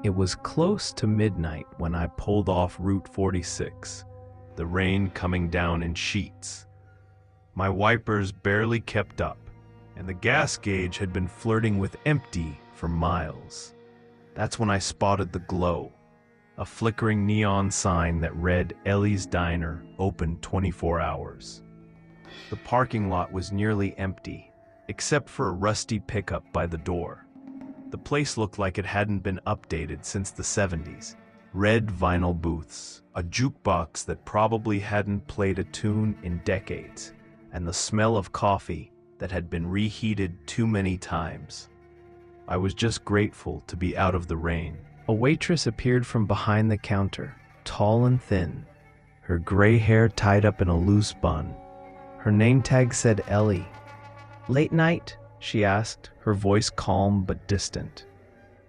It was close to midnight when I pulled off Route 46, the rain coming down in sheets. My wipers barely kept up, and the gas gauge had been flirting with empty for miles. That's when I spotted the glow, a flickering neon sign that read Ellie's Diner, open 24 hours. The parking lot was nearly empty, except for a rusty pickup by the door. The place looked like it hadn't been updated since the 70s. Red vinyl booths, a jukebox that probably hadn't played a tune in decades, and the smell of coffee that had been reheated too many times. I was just grateful to be out of the rain. A waitress appeared from behind the counter, tall and thin, her gray hair tied up in a loose bun. Her name tag said Ellie. "Late night?" she asked, her voice calm but distant.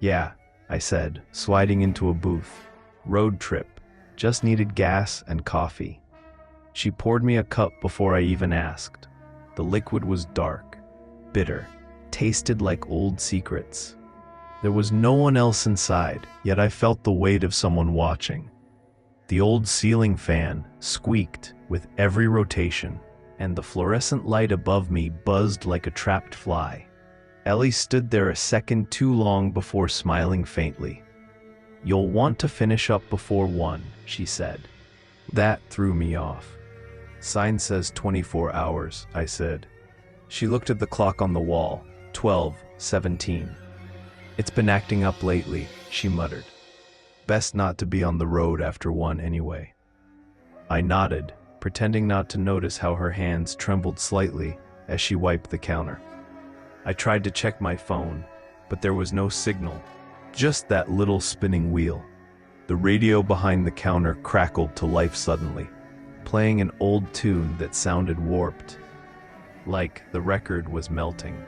"Yeah," I said, sliding into a booth. "Road trip. Just needed gas and coffee." She poured me a cup before I even asked. The liquid was dark, bitter, tasted like old secrets. There was no one else inside, yet I felt the weight of someone watching. The old ceiling fan squeaked with every rotation, and the fluorescent light above me buzzed like a trapped fly. Ellie stood there a second too long before smiling faintly. "You'll want to finish up before 1, she said. That threw me off. "Sign says 24 hours, I said. She looked at the clock on the wall, 12:17. "It's been acting up lately," she muttered. "Best not to be on the road after 1 anyway." I nodded, pretending not to notice how her hands trembled slightly as she wiped the counter. I tried to check my phone, but there was no signal, just that little spinning wheel. The radio behind the counter crackled to life suddenly, playing an old tune that sounded warped, like the record was melting.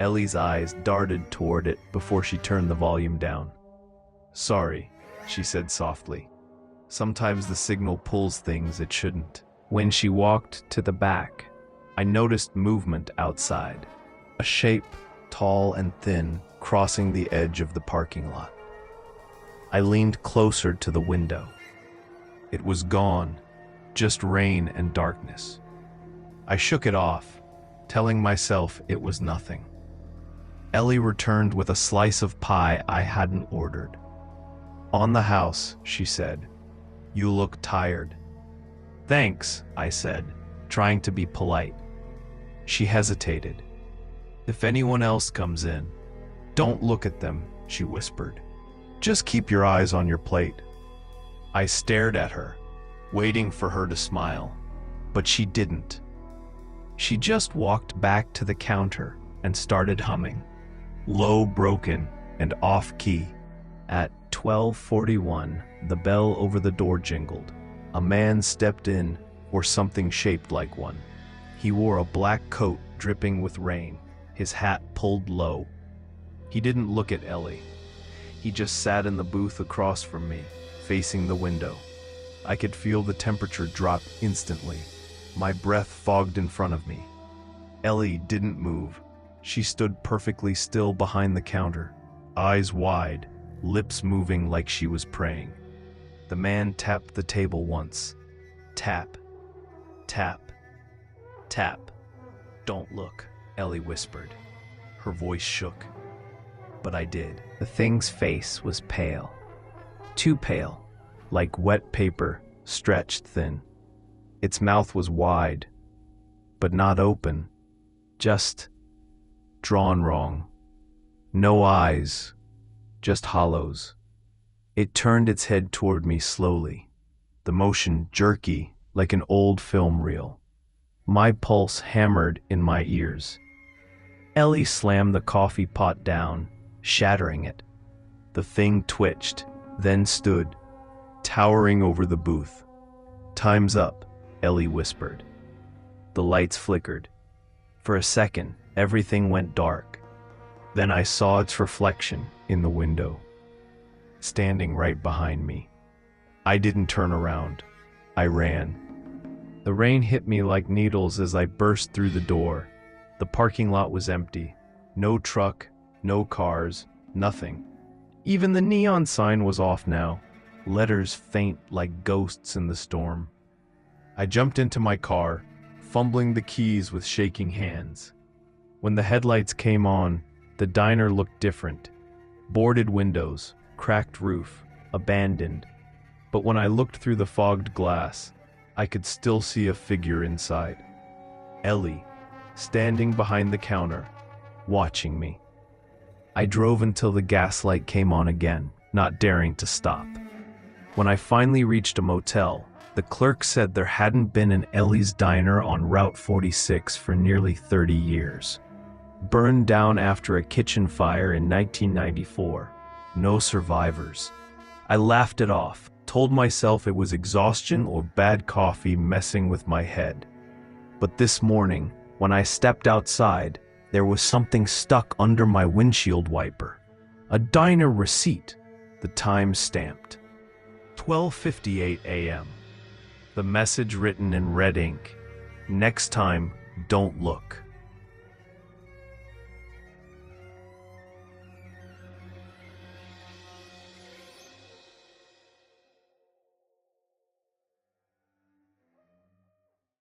Ellie's eyes darted toward it before she turned the volume down. "Sorry," she said softly. "Sometimes the signal pulls things it shouldn't." When she walked to the back, I noticed movement outside. A shape, tall and thin, crossing the edge of the parking lot. I leaned closer to the window. It was gone, just rain and darkness. I shook it off, telling myself it was nothing. Ellie returned with a slice of pie I hadn't ordered. "On the house," she said. "You look tired." "Thanks," I said, trying to be polite. She hesitated. "If anyone else comes in, don't look at them," she whispered. "Just keep your eyes on your plate." I stared at her, waiting for her to smile, but she didn't. She just walked back to the counter and started humming, low, broken, and off-key. At 12:41, the bell over the door jingled. A man stepped in, or something shaped like one. He wore a black coat dripping with rain, his hat pulled low. He didn't look at Ellie. He just sat in the booth across from me, facing the window. I could feel the temperature drop instantly. My breath fogged in front of me. Ellie didn't move. She stood perfectly still behind the counter, eyes wide, lips moving like she was praying. The man tapped the table once. Tap, tap, tap. "Don't look," Ellie whispered. Her voice shook. But I did. The thing's face was pale. Too pale, like wet paper, stretched thin. Its mouth was wide, but not open, just drawn wrong. No eyes, just hollows. It turned its head toward me slowly, the motion jerky like an old film reel. My pulse hammered in my ears. Ellie slammed the coffee pot down, shattering it. The thing twitched, then stood, towering over the booth. "Time's up," Ellie whispered. The lights flickered. For a second, everything went dark. Then I saw its reflection in the window, standing right behind me. I didn't turn around. I ran. The rain hit me like needles as I burst through the door. The parking lot was empty. No truck, no cars, nothing. Even the neon sign was off now, letters faint like ghosts in the storm. I jumped into my car, fumbling the keys with shaking hands. When the headlights came on, the diner looked different. Boarded windows, cracked roof, abandoned. But when I looked through the fogged glass, I could still see a figure inside. Ellie, standing behind the counter, watching me. I drove until the gaslight came on again, not daring to stop. When I finally reached a motel, the clerk said there hadn't been an Ellie's Diner on Route 46 for nearly 30 years. Burned down after a kitchen fire in 1994. No survivors. I laughed it off, told myself it was exhaustion or bad coffee messing with my head. But this morning, when I stepped outside, there was something stuck under my windshield wiper. A diner receipt, the time stamped. 12:58 a.m. The message written in red ink. Next time, don't look.